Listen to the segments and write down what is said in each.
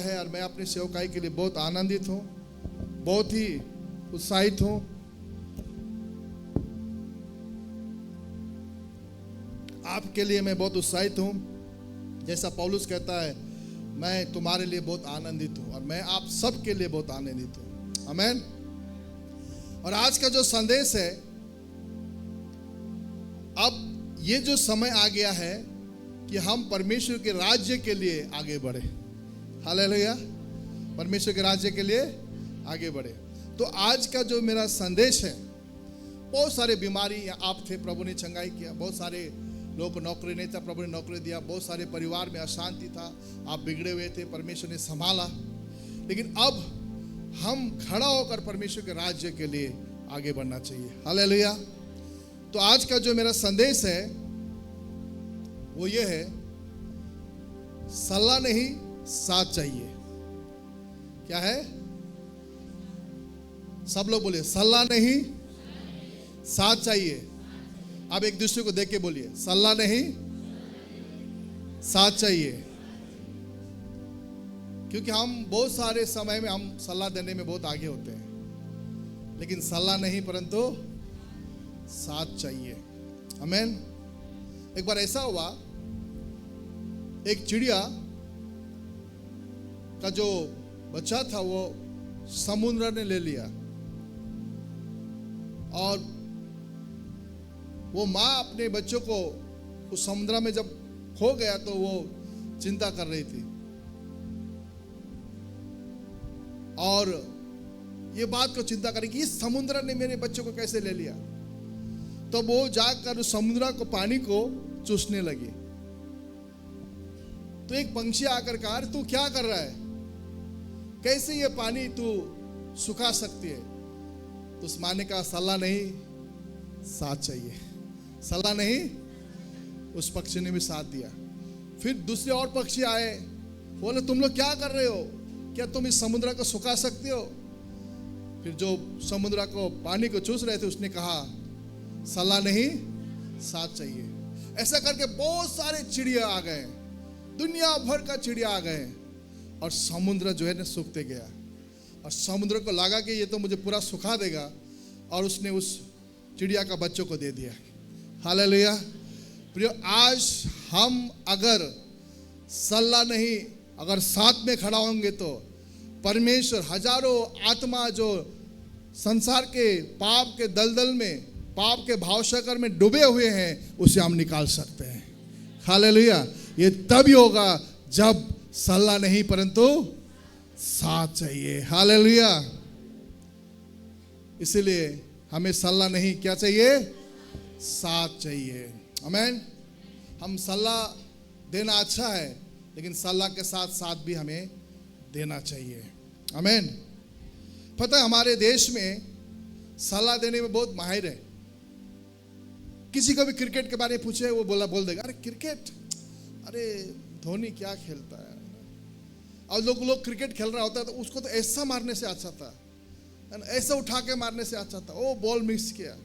है और मैं अपनी सेवकाई के लिए बहुत आनंदित हूँ, बहुत ही उत्साहित हूँ। आपके लिए मैं बहुत उत्साहित हूँ। जैसा पौलुस कहता है, मैं तुम्हारे लिए बहुत आनंदित हूँ और मैं आप सब के लिए बहुत आनंदित हूँ। आमीन। और आज का जो संदेश है, अब ये जो समय आ गया है कि हम परमेश्वर के राज्य के लिए आगे बढ़े। हालेलुया। परमेश्वर के राज्य के लिए आगे बढ़े। तो आज का जो मेरा संदेश है, बहुत सारे बीमारी आप थे, प्रभु ने चंगाई किया। बहुत सारे लोगों को नौकरी नहीं था, प्रभु ने नौकरी दिया। बहुत सारे परिवार में अशांति था, आप बिगड़े हुए थे, परमेश्वर ने संभाला। लेकिन अब हम खड़ा होकर परमेश्वर के राज्य के लिए आगे बढ़ना चाहिए। हालेलुया। तो आज का जो मेरा संदेश है वो ये है, सलाह नहीं साथ चाहिए। क्या है? सब लोग बोलिए, सलाह नहीं साथ चाहिए। आप एक दूसरे को देख के बोलिए, सलाह नहीं साथ चाहिए। क्योंकि हम बहुत सारे समय में हम सलाह देने में बहुत आगे होते हैं, लेकिन सलाह नहीं परंतु साथ चाहिए। आमीन। एक बार ऐसा हुआ, एक चिड़िया का जो बच्चा था वो समुद्र ने ले लिया और वो माँ अपने बच्चों को उस समुद्र में जब खो गया तो वो चिंता कर रही थी और ये बात को चिंता करी कि इस समुद्र ने मेरे बच्चों को कैसे ले लिया। तो वो जाकर उस समुद्र को पानी को चूसने लगी। तो एक पंछी आकर कहा, तू क्या कर रहा है, कैसे ये पानी तू सुखा सकती है? तो उस माँ ने कहा, सलाह नहीं साथ चाहिए। सलाह नहीं। उस पक्षी ने भी साथ दिया। फिर दूसरे और पक्षी आए, बोले तुम लोग क्या कर रहे हो, क्या तुम इस समुद्र को सुखा सकते हो? फिर जो समुद्र को पानी को चूस रहे थे उसने कहा, सलाह नहीं साथ चाहिए। ऐसा करके बहुत सारे चिड़िया आ गए, दुनिया भर का चिड़िया आ गए और समुद्र जो है ना सूखते गया। और समुद्र को लगा कि ये तो मुझे पूरा सुखा देगा और उसने उस चिड़िया का बच्चों को दे दिया। हालेलुया। प्रियो, आज हम अगर सलाह नहीं, अगर साथ में खड़ा होंगे तो परमेश्वर हजारों आत्मा जो संसार के पाप के दलदल में, पाप के भावसागर में डूबे हुए हैं, उसे हम निकाल सकते हैं। हालेलुया। ये तभी होगा जब सलाह नहीं परंतु साथ चाहिए। हालेलुया। इसीलिए हमें सलाह नहीं क्या चाहिए, साथ चाहिए। आमीन। हम सलाह देना अच्छा है, लेकिन सलाह के साथ साथ भी हमें देना चाहिए। आमीन। पता है हमारे देश में सलाह देने में बहुत माहिर है। किसी को भी क्रिकेट के बारे में पूछे, वो बोल देगा, अरे क्रिकेट, अरे धोनी क्या खेलता है। और लोग क्रिकेट खेल रहा होता है तो उसको तो ऐसा मारने से अच्छा था, ऐसा उठा के मारने से अच्छा था, वो बॉल मिस किया।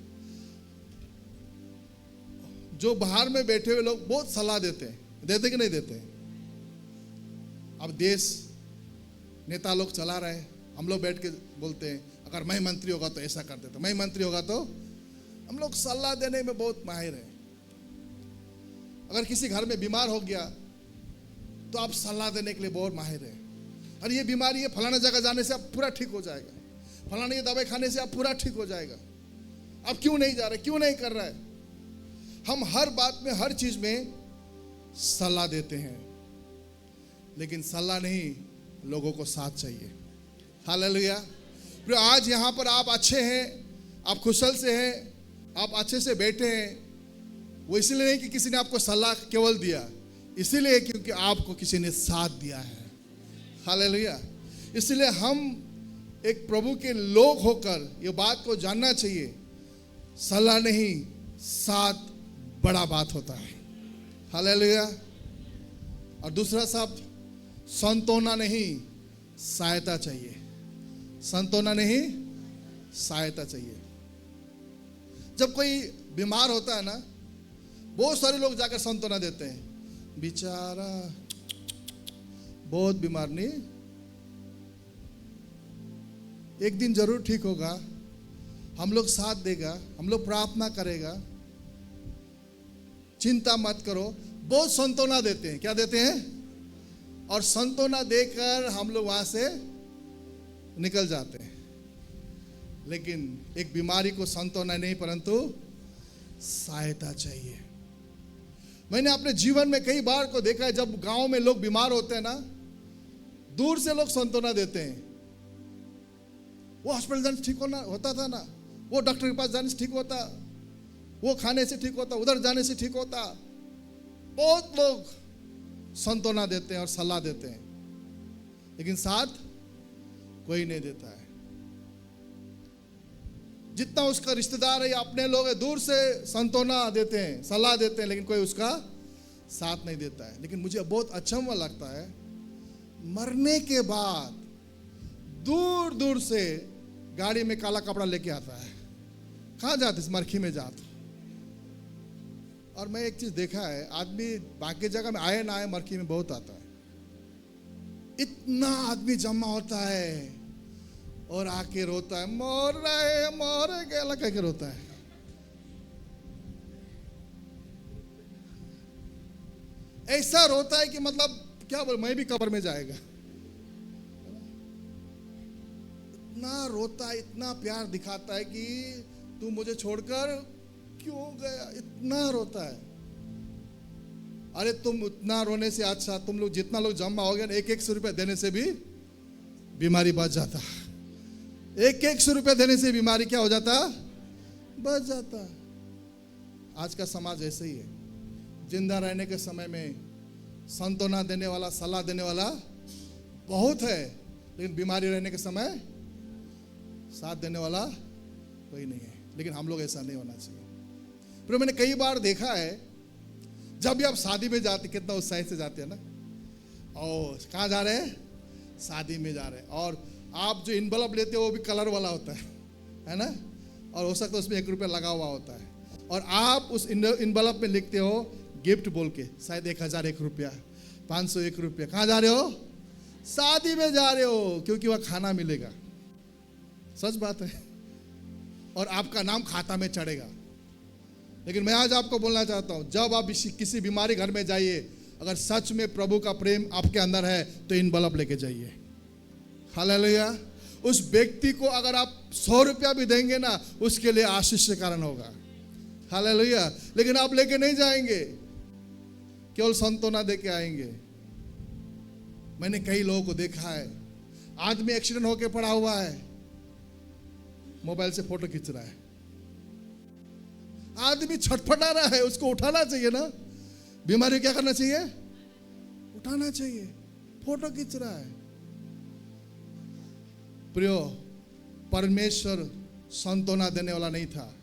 जो बाहर में बैठे हुए लोग बहुत सलाह देते कि नहीं देते? अब देश नेता लोग चला रहे हैं, हम लोग बैठ के बोलते हैं, अगर मैं मंत्री होगा तो ऐसा कर देता, मैं मंत्री होगा तो। हम लोग सलाह देने में बहुत माहिर हैं। अगर किसी घर में बीमार हो गया तो आप सलाह देने के लिए बहुत माहिर हैं। अरे ये बीमारी है, फलाना जगह जाने से आप पूरा ठीक हो जाएगा, फलाना ये दवाई खाने से आप पूरा ठीक हो जाएगा। आप क्यों नहीं जा रहे, क्यों नहीं कर रहा है? हम हर बात में, हर चीज में सलाह देते हैं, लेकिन सलाह नहीं, लोगों को साथ चाहिए। हालेलुया। तो आज यहाँ पर आप अच्छे हैं, आप कुशल से हैं, आप अच्छे से बैठे हैं, वो इसलिए नहीं कि किसी ने आपको सलाह केवल दिया, इसीलिए क्योंकि आपको किसी ने साथ दिया है। हालेलुया। इसलिए हम एक प्रभु के लोग होकर ये बात को जानना चाहिए, सलाह नहीं साथ बड़ा बात होता है। हालेलुया। और दूसरा शब्द संतोना नहीं सहायता चाहिए। संतोना नहीं सहायता चाहिए। जब कोई बीमार होता है ना, बहुत सारे लोग जाकर सांत्वना देते हैं, बेचारा बहुत बीमार नहीं, एक दिन जरूर ठीक होगा, हम लोग साथ देगा, हम लोग प्रार्थना करेगा, चिंता मत करो। बहुत सांत्वना देते हैं, क्या देते हैं? और सांत्वना देकर हम लोग वहां से निकल जाते हैं। लेकिन एक बीमारी को सांत्वना नहीं परंतु सहायता चाहिए। मैंने अपने जीवन में कई बार को देखा है, जब गांव में लोग बीमार होते हैं ना, दूर से लोग सांत्वना देते हैं। वो हॉस्पिटल जाने से ठीक होता था ना, वो डॉक्टर के पास जाने से ठीक होता, वो खाने से ठीक होता, उधर जाने से ठीक होता। बहुत लोग सांत्वना देते हैं और सलाह देते हैं, लेकिन साथ कोई नहीं देता है। जितना उसका रिश्तेदार है या अपने लोग हैं, दूर से सांत्वना देते हैं, सलाह देते हैं, लेकिन कोई उसका साथ नहीं देता है। लेकिन मुझे बहुत अचंभा लगता है, मरने के बाद दूर दूर से गाड़ी में काला कपड़ा लेके आता है। कहाँ जाते? इस मरखी में जाते। और मैं एक चीज देखा है, आदमी बाकी जगह में आए ना आए, मरखी में बहुत आता है। इतना आदमी जमा होता है और आके रोता है, मर रहे मर गए, अलग करके रोता है। ऐसा रोता है कि मतलब क्या बोल, मैं भी कब्र में जाएगा। इतना रोता है, इतना प्यार दिखाता है कि तू मुझे छोड़कर क्यों गया, इतना रोता है। अरे तुम उतना रोने से अच्छा तुम लोग जितना लोग जमा हो गया, 100 रुपए देने से भी बीमारी बच जाता। 100 रुपए देने से बीमारी क्या हो जाता? बच जाता। आज का समाज ऐसे ही है। जिंदा रहने के समय में सांत्वना देने वाला, सलाह देने वाला बहुत है, लेकिन बीमारी रहने के समय साथ देने वाला कोई नहीं है। लेकिन हम लोग ऐसा नहीं होना चाहिए। फिर मैंने कई बार देखा है, जब भी आप शादी में जाते, कितना उत्साह से जाते हैं ना, और कहाँ जा रहे हैं? शादी में जा रहे हैं। और आप जो इनवलप लेते हो वो भी कलर वाला होता है ना, और हो सकता है उसमें 1 रुपया लगा हुआ होता है। और आप उस इनवलप में लिखते हो गिफ्ट बोल के, शायद 1001 रुपया, 501 रुपया। कहाँ जा रहे हो? शादी में जा रहे हो, क्योंकि वह खाना मिलेगा। सच बात है। और आपका नाम खाता में चढ़ेगा। लेकिन मैं आज आपको बोलना चाहता हूं, जब आप किसी बीमारी घर में जाइए, अगर सच में प्रभु का प्रेम आपके अंदर है तो इनवलप लेके जाइए। हालेलुया। उस व्यक्ति को अगर आप 100 रुपया भी देंगे ना, उसके लिए आशीष के कारण होगा। हालेलुया। लेकिन आप लेके नहीं जाएंगे, केवल सांत्वना दे के आएंगे। मैंने कई लोगों को देखा है, आदमी एक्सीडेंट होके पड़ा हुआ है, मोबाइल से फोटो खींच रहा है। आदमी छटपटा रहा है, उसको उठाना चाहिए ना। बीमारी क्या करना चाहिए? उठाना चाहिए। फोटो खींच रहा है। प्रियो, परमेश्वर सांत्वना देने वाला नहीं था,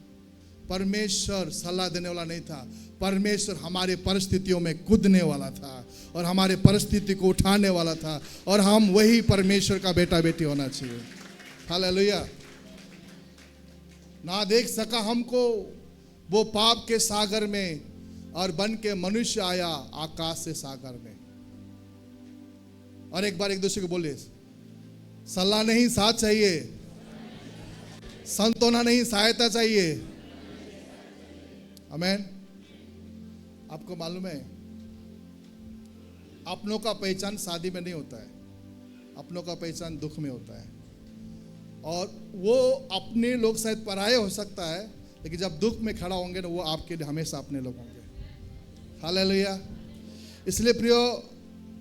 परमेश्वर सलाह देने वाला नहीं था। परमेश्वर हमारे परिस्थितियों में कूदने वाला था और हमारे परिस्थिति को उठाने वाला था, और हम वही परमेश्वर का बेटा बेटी होना चाहिए। हालेलुया। ना देख सका हमको वो पाप के सागर में, और बन के मनुष्य आया आकाश से सागर में। और एक बार एक दूसरे को बोलिए, सलाह नहीं साथ चाहिए, सांत्वना नहीं सहायता चाहिए। आमीन। आपको मालूम है, अपनों का पहचान शादी में नहीं होता है, अपनों का पहचान दुख में होता है। और वो अपने लोग शायद पराये हो सकता है, लेकिन जब दुख में खड़ा होंगे ना, वो आपके लिए हमेशा अपने लोग होंगे। हालेलुया। इसलिए प्रियो,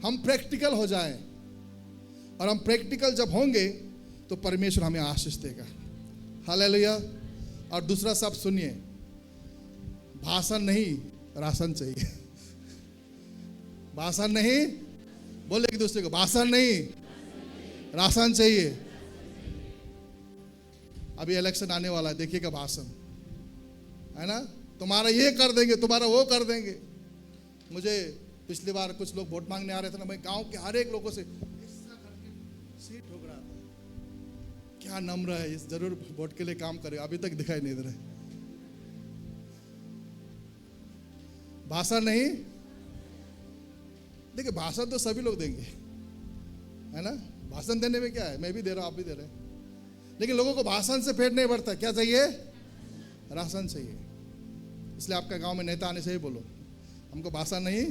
हम प्रैक्टिकल हो जाएं, और हम प्रैक्टिकल जब होंगे तो परमेश्वर हमें आशीष देगा। हालेलुया। और दूसरा शब्द सुनिए, भाषण नहीं राशन चाहिए। भाषण नहीं, बोले एक दूसरे को, भाषण नहीं राशन चाहिए। अभी इलेक्शन आने वाला है, देखिएगा भाषण, है ना। तुम्हारा ये कर देंगे, तुम्हारा वो कर देंगे। मुझे पिछली बार कुछ लोग वोट मांगने आ रहे थे ना, मैं गांव के हर एक लोगों से ऐसा करके सीट ठोक रहा था, क्या नम्र है, इस जरूर वोट के लिए काम करेगा। अभी तक दिखाई नहीं दे रहा। भाषण नहीं, देखिए भाषण तो सभी लोग देंगे, है ना। भाषण देने में क्या है, मैं भी दे रहा हूं, आप भी दे रहे हैं। लेकिन लोगों को भाषण से पेट नहीं भरता, क्या चाहिए? राशन चाहिए। इसलिए आपका गांव में नेता आने से ही बोलो, हमको भाषण नहीं,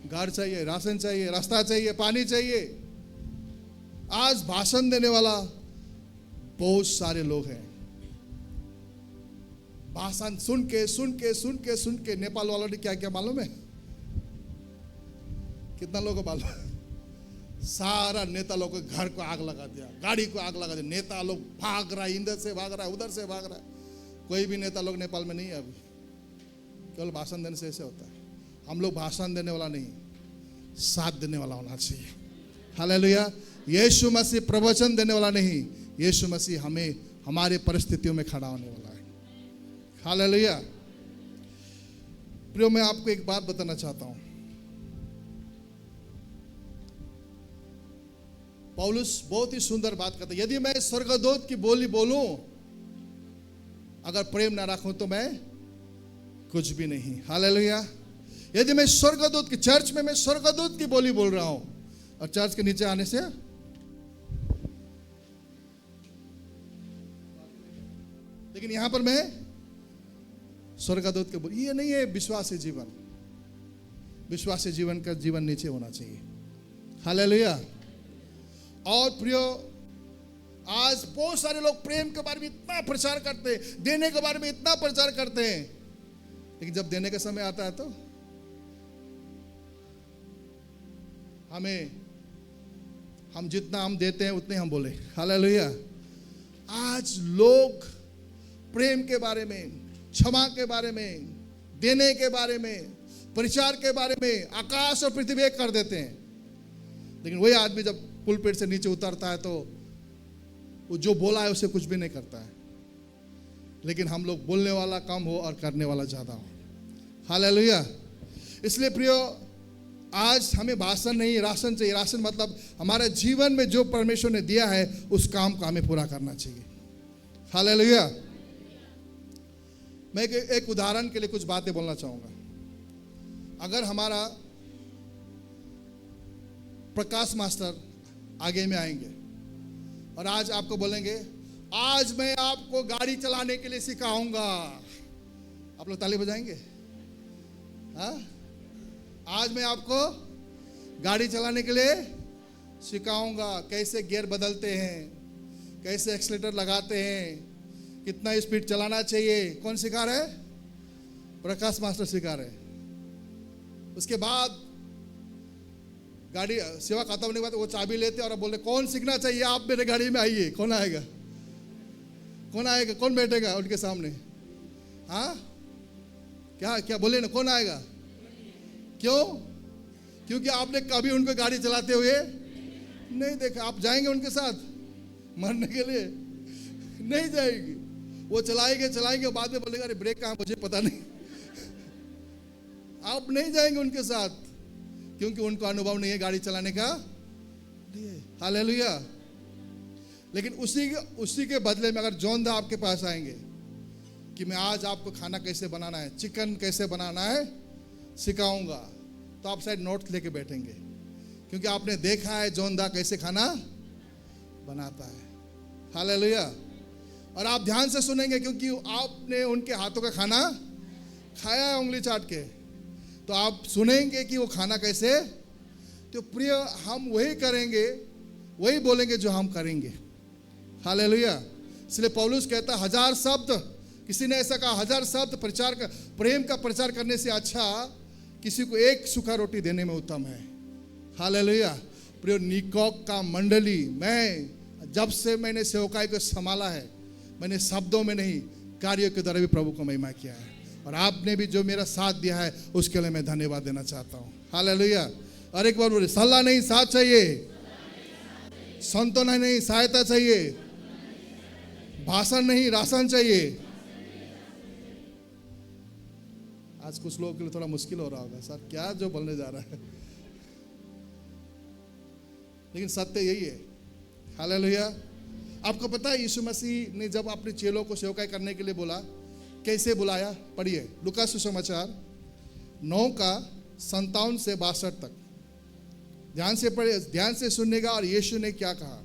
घर चाहिए, राशन चाहिए, रास्ता चाहिए, पानी चाहिए। आज भाषण देने वाला बहुत सारे लोग हैं। भाषण सुन के नेपाल वालों ने क्या क्या मालूम है? कितना लोगों को मालूम है? सारा नेता लोग के घर को आग लगा दिया, गाड़ी को आग लगा दिया। नेता लोग भाग रहा है, इधर से भाग रहा है, उधर से भाग रहा है। कोई भी नेता लोग नेपाल में नहीं है अभी। केवल भाषण देने से ऐसे होता है। हम लोग भाषण देने वाला नहीं, साथ देने वाला होना चाहिए। हालेलुया। यीशु मसीह प्रवचन देने वाला नहीं, यीशु मसीह हमें हमारे परिस्थितियों में खड़ा होने वाला है। हालेलुया। प्रियो, मैं आपको एक बात बताना चाहता हूं। पौलुस बहुत ही सुंदर बात करता है। यदि मैं स्वर्गदूत की बोली बोलूं, अगर प्रेम ना रखूं तो मैं कुछ भी नहीं। हालेलुया। यदि मैं स्वर्गदूत की, चर्च में मैं स्वर्गदूत की बोली बोल रहा हूं और चर्च के नीचे आने से, लेकिन यहां पर मैं स्वर्गदूत के बोली, ये नहीं है विश्वासी जीवन। विश्वासी जीवन का जीवन नीचे होना चाहिए। हालेलुया। और प्रियो, आज बहुत सारे लोग प्रेम के बारे में इतना प्रचार करते हैं, देने के बारे में इतना प्रचार करते हैं, लेकिन जब देने का समय आता है तो हम जितना हम देते हैं उतने हम बोले। हालेलुया। आज लोग प्रेम के बारे में, क्षमा के बारे में, देने के बारे में, प्रचार के बारे में आकाश और पृथ्वी एक कर देते हैं, लेकिन वही आदमी जब पुलपेट से नीचे उतरता है तो वो जो बोला है उसे कुछ भी नहीं करता है। लेकिन हम लोग बोलने वाला कम हो और करने वाला ज्यादा हो। हालेलुया। इसलिए प्रियो, आज हमें भाषण नहीं, राशन चाहिए। राशन मतलब हमारे जीवन में जो परमेश्वर ने दिया है उस काम को हमें पूरा करना चाहिए। हालेलुया। मैं एक उदाहरण के लिए कुछ बातें बोलना चाहूंगा। अगर हमारा प्रकाश मास्टर आगे में आएंगे और आज आपको बोलेंगे, आज मैं आपको गाड़ी चलाने के लिए सिखाऊंगा, आप लोग ताली बजाएंगे? हाँ? आज मैं आपको गाड़ी चलाने के लिए सिखाऊंगा, कैसे गियर बदलते हैं, कैसे एक्सीलेटर लगाते हैं, कितना स्पीड चलाना चाहिए। कौन सिखा रहे? प्रकाश मास्टर सिखा रहे। उसके बाद गाड़ी सेवा खत्म होने के बाद वो चाबी लेते और बोलते, कौन सीखना चाहिए? आप मेरे गाड़ी में आइए। कौन आएगा? कौन आएगा? कौन बैठेगा उनके सामने? हाँ, क्या क्या बोले ना, कौन आएगा? क्यों? क्योंकि आपने कभी उनको गाड़ी चलाते हुए नहीं देखा। आप जाएंगे उनके साथ मरने के लिए? नहीं जाएंगे। वो चलाएंगे, बाद में बोलेगा, अरे ब्रेक कहाँ, मुझे पता नहीं। आप नहीं जाएंगे उनके साथ, क्योंकि उनको अनुभव नहीं है गाड़ी चलाने का। हालेलुया। लेकिन उसी के बदले में अगर जोंदा आपके पास आएंगे कि मैं आज आपको खाना कैसे बनाना है, चिकन कैसे बनाना है सिखाऊंगा, तो आप शायद नोट लेके बैठेंगे, क्योंकि आपने देखा है जोंदा कैसे खाना बनाता है। हालेलुया। और आप ध्यान से सुनेंगे, क्योंकि आपने उनके हाथों का खाना खाया है उंगली चाट के, तो आप सुनेंगे कि वो खाना कैसे। तो प्रिय, हम वही करेंगे, वही बोलेंगे जो हम करेंगे। हालेलुया। इसलिए पौलुस कहता, 1000 शब्द, किसी ने ऐसा कहा, 1000 शब्द प्रचार का, प्रेम का प्रचार करने से अच्छा किसी को एक सूखा रोटी देने में उत्तम है। हालेलुया। प्रिय, निकोक का मंडली, मैं जब से मैंने सेवकाई को संभाला है, मैंने शब्दों में नहीं, कार्यों के द्वारा भी प्रभु को महिमा किया है। और आपने भी जो मेरा साथ दिया है उसके लिए मैं धन्यवाद देना चाहता हूँ। हालेलुया। और एक बार बोले, सलाह नहीं साथ चाहिए, सांत्वना नहीं सहायता चाहिए, भाषण नहीं राशन चाहिए। आज कुछ लोगों के लिए थोड़ा मुश्किल हो रहा होगा, सर क्या जो बोलने जा रहा है, लेकिन सत्य यही है। हालेलुया। आपको पता है यीशु मसीह ने जब अपने चेलों को सेवकाई करने के लिए बोला, कैसे बुलाया? पढ़िए लूका सुसमाचार 9:57 से 62 तक। ध्यान से पढ़िए, ध्यान से सुननेगा। और यीशु ने क्या कहा?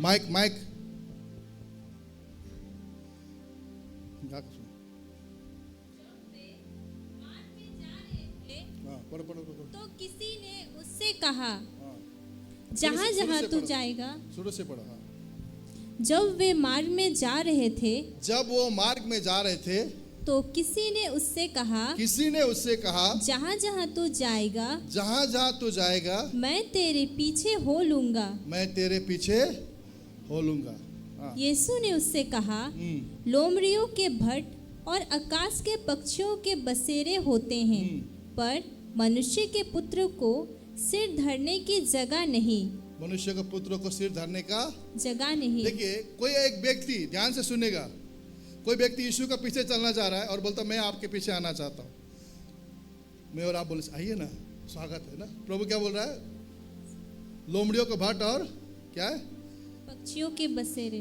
माइक माइक। पढ़ो पढ़ो पढ़ो। तो किसी ने उससे कहा, हाँ। जहाँ जहाँ से तू पढ़ो। जाएगा। शुरू से पढ़ो। हाँ। जब वे मार्ग में जा रहे थे जब वो मार्ग में जा रहे थे तो किसी ने उससे कहा, किसी ने उससे कहा, जहाँ जहाँ तू जाएगा जहाँ जहाँ तू जाएगा मैं तेरे पीछे हो लूंगा। मैं तेरे पीछे हो लूंगा। हाँ। यीशु ने उससे कहा, लोमड़ियों के भट्ट और आकाश के पक्षियों के बसेरे होते हैं, पर मनुष्य के पुत्र को सिर धरने की जगह नहीं। मनुष्य के पुत्र को सिर धरने का जगह नहीं। देखिए, कोई एक व्यक्ति, ध्यान से सुनेगा, कोई व्यक्ति यीशु का पीछे चलना चाह रहा है और बोलता मैं आपके पीछे आना चाहता हूँ। मैं और आप बोले आइए ना, स्वागत है ना। प्रभु क्या बोल रहा है? लोमड़ियों का भट्ट और क्या है? पक्षियों के बसेरे।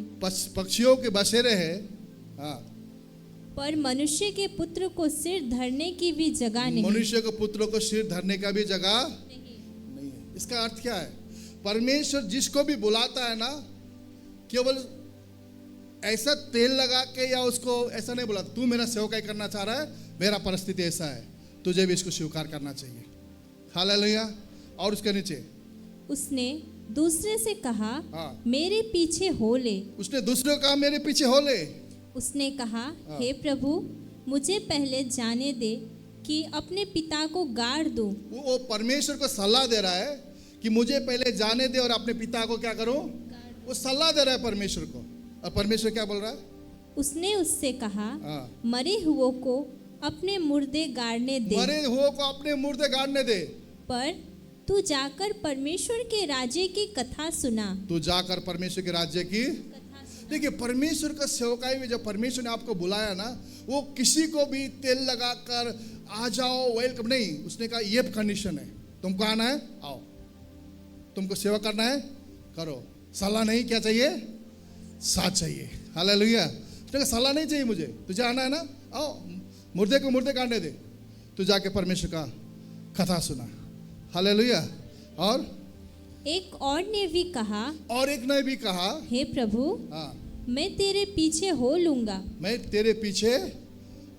पक्षियों के बसेरे है। हाँ। पर मनुष्य के पुत्र को सिर धरने की भी जगह नहीं। मनुष्य के पुत्र को सिर धरने का भी जगह नहीं है। इसका अर्थ क्या है? परमेश्वर जिसको भी बुलाता है ना, केवल ऐसा तेल लगा के या उसको ऐसा नहीं बुलाता, तू मेरा सेवकाई करना चाह रहा है, मेरा परिस्थिति ऐसा है, तुझे भी इसको स्वीकार करना चाहिए। हालेलुया। और उसके नीचे उसने दूसरे से कहा, हाँ। मेरे पीछे हो ले। उसने दूसरे को कहा मेरे पीछे हो ले। उसने कहा, हे प्रभु, मुझे पहले जाने दे कि अपने पिता को गाड़ दूं। वो परमेश्वर को सलाह दे रहा है कि मुझे पहले जाने दे और अपने पिता को क्या करूं। वो सलाह दे रहा है परमेश्वर को। और परमेश्वर क्या बोल रहा है? उसने उससे कहा, हाँ। मरे हुओं को अपने मुर्दे गाड़ने दे। मरे हुओं को अपने मुर्दे गाड़ने दे। पर तू जाकर परमेश्वर के राज्य की कथा सुना। तू जाकर परमेश्वर के राज्य की। देखिए, परमेश्वर का सेवकाई में जब परमेश्वर ने आपको बुलाया ना, वो किसी को भी तेल लगाकर आ जाओ वेलकम नहीं। उसने कहा ये कंडीशन है, तुमको आना है आओ, तुमको सेवा करना है करो। सलाह नहीं, क्या चाहिए? साथ चाहिए। हालेलुया। उसने कहा सलाह नहीं चाहिए मुझे, तुझे आना है ना, आओ, मुर्दे को मुर्दे काटने दे। तू जाके परमेश्वर का कथा सुना। हालेलुया। और एक और ने भी कहा, और एक ने भी कहा, हे प्रभु, हाँ, मैं तेरे पीछे हो लूंगा। मैं तेरे पीछे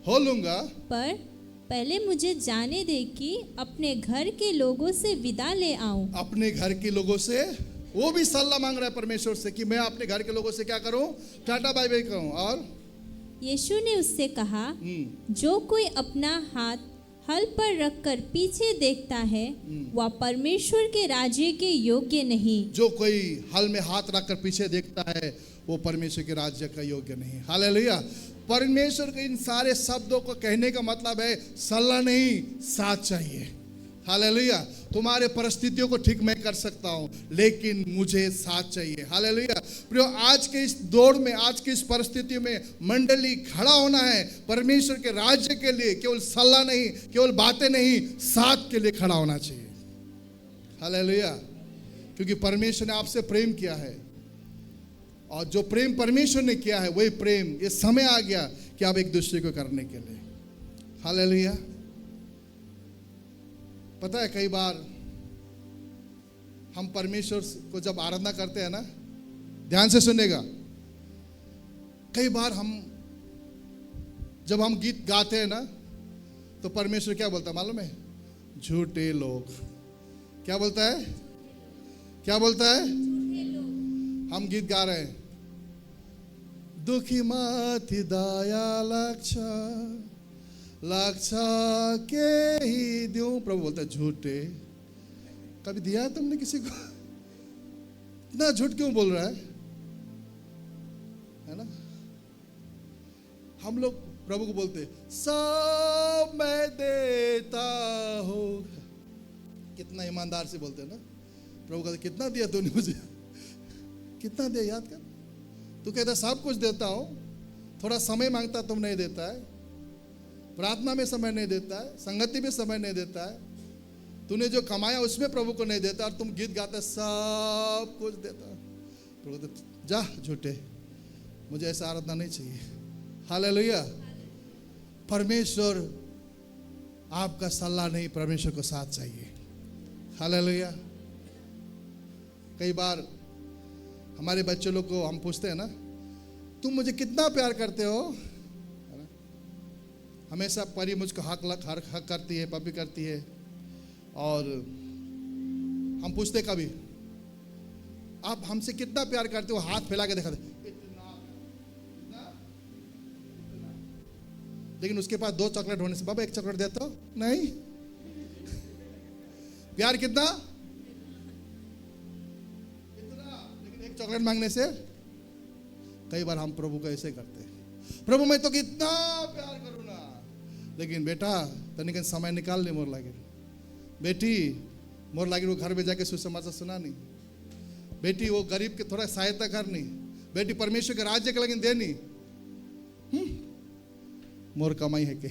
हो लूंगा, पर पहले मुझे जाने दे कि अपने घर के लोगों से विदा ले आऊं। अपने घर के लोगों से, वो भी सलाह मांग रहा है परमेश्वर से कि मैं अपने घर के लोगों से क्या करूं? टाटा बाय बाय कहूं। और यीशु ने उससे कहा, जो कोई अपना हाथ हल पर रखकर पीछे देखता है वह परमेश्वर के राज्य के योग्य नहीं। जो कोई हल में हाथ रखकर पीछे देखता है वो परमेश्वर के राज्य का योग्य नहीं। हालेलुया। परमेश्वर के इन सारे शब्दों को कहने का मतलब है सलाह नहीं, साथ चाहिए। हालेलुया। तुम्हारे परिस्थितियों को ठीक मैं कर सकता हूं, लेकिन मुझे साथ चाहिए। हालेलुया। प्रियो, आज के इस दौड़ में, आज की इस परिस्थिति में मंडली खड़ा होना है परमेश्वर के राज्य के लिए। केवल सलाह नहीं, केवल बातें नहीं, साथ के लिए खड़ा होना चाहिए। हालेलुया। क्योंकि परमेश्वर ने आपसे प्रेम किया है, और जो प्रेम परमेश्वर ने किया है वही प्रेम ये समय आ गया कि आप एक दूसरे को करने के लिए। हालेलुया। पता है, कई बार हम परमेश्वर को जब आराधना करते हैं ना, ध्यान से सुनेगा, कई बार जब हम गीत गाते हैं ना, तो परमेश्वर क्या बोलता है मालूम है? झूठे लोग। क्या बोलता है? क्या बोलता है? हम गीत गा रहे हैं, दुखी माथि दया लक्षा के ही दूं। प्रभु बोलता है झूठे। कभी दिया है तुमने किसी को? इतना झूठ क्यों बोल रहा है ना? हम लोग प्रभु को बोलते सब मैं देता हूं। कितना ईमानदार से बोलते हैं ना। प्रभु कहते कितना दिया तूने मुझे? कितना दिया याद कर। तू कहता सब कुछ देता हूं, थोड़ा समय मांगता तुम नहीं देता है, प्रार्थना में समय नहीं देता है, संगति में समय नहीं देता है, तूने जो कमाया उसमें प्रभु को नहीं देता, और तुम गीत गाते सब कुछ देता। प्रभु तो जा झूठे, मुझे ऐसा आराधना नहीं चाहिए। हालेलुया। परमेश्वर आपका सलाह नहीं, परमेश्वर को साथ चाहिए। हालेलुया। कई बार हमारे बच्चे लोग को हम पूछते हैं ना, तुम मुझे कितना प्यार करते हो, है ना? हमेशा परी मुझको हक करती है, पप्पी करती है, और हम पूछते कभी आप हमसे कितना प्यार करते हो, हाथ फैला के दिखा दे, इतना, इतना, इतना। लेकिन उसके पास 2 चॉकलेट होने से बाबा 1 चॉकलेट देता हो, नहीं। प्यार कितना, इतना, लेकिन 1 चॉकलेट मांगने से कई बार हम प्रभु को ऐसे करते हैं, प्रभु मैं तो कितना प्यार करूँ ना, लेकिन बेटा तनिक समय निकाल ले, मोर लागे बेटी, मोर लागे वो घर में जाके सुसमाचार सुनानी, बेटी वो गरीब के थोड़ा सहायता करनी, बेटी परमेश्वर के राज्य के लगन देनी, मोर कमाई है के।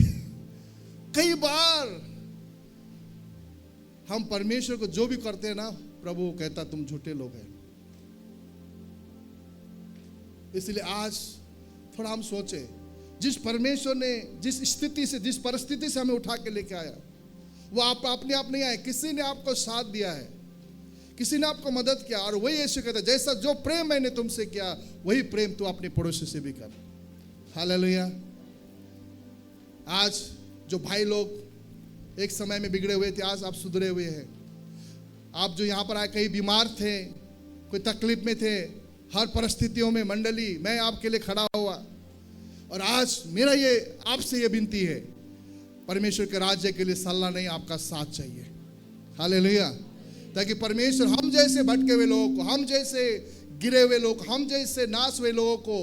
कई बार हम परमेश्वर को जो भी करते हैं ना, प्रभु कहता तुम झूठे लोग हैं। इसलिए आज थोड़ा हम सोचे, जिस परमेश्वर ने जिस स्थिति से, जिस परिस्थिति से हमें उठा के लेके आया, वो आप अपने आप नहीं आए, किसी ने आपको साथ दिया है, किसी ने आपको मदद किया, और वही यीशु कहता है जैसा जो प्रेम मैंने तुमसे किया वही प्रेम तू अपने पड़ोसी से भी कर। हालेलुया। आज जो भाई लोग एक समय में बिगड़े हुए थे, आज आप सुधरे हुए हैं। आप जो यहाँ पर आए कहीं बीमार थे, कोई तकलीफ में थे, हर परिस्थितियों में मंडली मैं आपके लिए खड़ा हुआ, और आज मेरा ये आपसे ये विनती है, परमेश्वर के राज्य के लिए सलाह नहीं, आपका साथ चाहिए। हालेलुया। ताकि परमेश्वर हम जैसे भटके हुए लोगों को, हम जैसे गिरे हुए लोग, हम जैसे नाश हुए लोगों को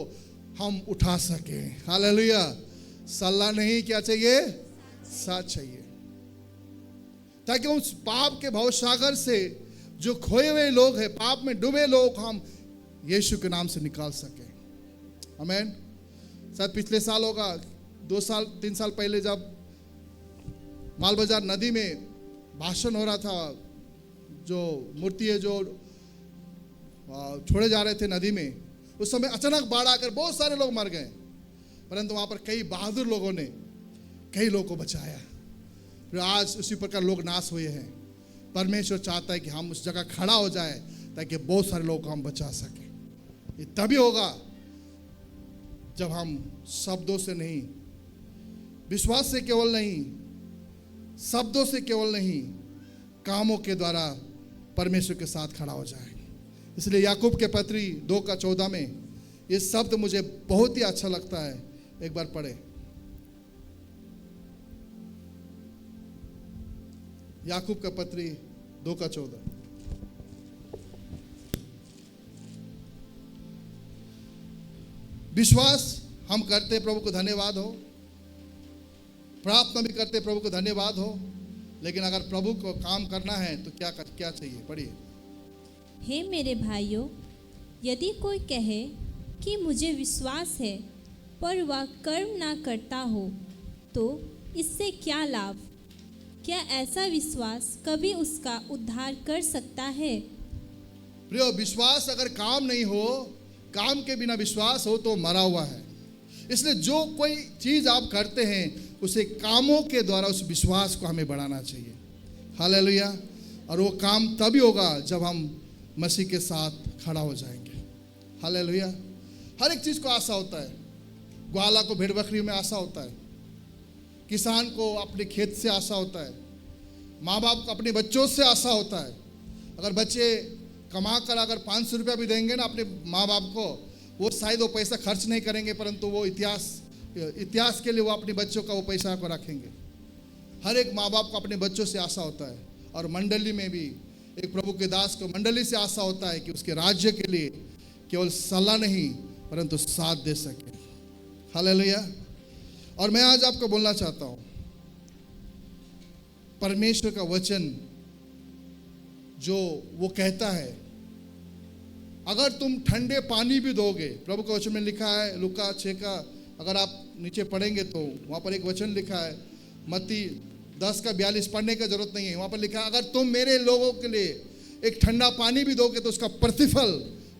हम उठा सके। हालेलुया। सलाह नहीं, क्या चाहिए, साथ चाहिए, ताकि उस पाप के भवसागर से जो खोए हुए लोग हैं, पाप में डूबे लोग, हम यीशु के नाम से निकाल सके। आमीन। शायद पिछले साल होगा, 2 साल 3 साल पहले जब माल बाजार नदी में भाषण हो रहा था, जो मूर्ति है जो छोड़े जा रहे थे नदी में, उस समय अचानक बाढ़ आकर बहुत सारे लोग मर गए, परंतु वहां पर कई बहादुर लोगों ने कई लोगों को बचाया। फिर आज उसी प्रकार लोग नाश हुए हैं। परमेश्वर चाहता है कि हम उस जगह खड़ा हो जाए ताकि बहुत सारे लोगों को हम बचा सकें। ये तभी होगा जब हम शब्दों से नहीं, विश्वास से केवल नहीं, शब्दों से केवल नहीं, कामों के द्वारा परमेश्वर के साथ खड़ा हो जाए। इसलिए याकूब के पत्री 2:14 में ये शब्द मुझे बहुत ही अच्छा लगता है, एक बार पढ़े। याकूब का पत्री 2:14। विश्वास हम करते प्रभु को धन्यवाद हो, प्रार्थना भी करते प्रभु को धन्यवाद हो, लेकिन अगर प्रभु को काम करना है तो क्या चाहिए, पढ़िए। हे मेरे भाइयों, यदि कोई कहे कि मुझे विश्वास है पर वह कर्म ना करता हो तो इससे क्या लाभ? क्या ऐसा विश्वास कभी उसका उद्धार कर सकता है? प्रियो, विश्वास अगर काम नहीं हो, काम के बिना विश्वास हो तो मरा हुआ है। इसलिए जो कोई चीज आप करते हैं उसे कामों के द्वारा उस विश्वास को हमें बढ़ाना चाहिए। हालेलुया। और वो काम तभी होगा जब हम मसीह के साथ खड़ा हो जाएंगे। हालेलुया। हर एक चीज को आशा होता है, ग्वाला को भेड़ बकरी में आशा होता है, किसान को अपने खेत से आशा होता है, माँ बाप को अपने बच्चों से आशा होता है। अगर बच्चे कमा कर अगर 500 रुपया भी देंगे ना अपने माँ बाप को, वो शायद वो पैसा खर्च नहीं करेंगे, परंतु वो इतिहास के लिए वो अपने बच्चों का वो पैसा को रखेंगे। हर एक माँ बाप को अपने बच्चों से आशा होता है, और मंडली में भी एक प्रभु के दास को मंडली से आशा होता है कि उसके राज्य के लिए केवल सलाह नहीं परंतु साथ दे सके। हालेलुया। और मैं आज आपको बोलना चाहता हूं, परमेश्वर का वचन जो वो कहता है, अगर तुम ठंडे पानी भी दोगे, प्रभु के वचन में लिखा है लूका 6 का अगर आप नीचे पढ़ेंगे तो वहाँ पर एक वचन लिखा है, मत्ती 10:42 पढ़ने की जरूरत नहीं है, वहाँ पर लिखा है अगर तुम मेरे लोगों के लिए एक ठंडा पानी भी दोगे तो उसका प्रतिफल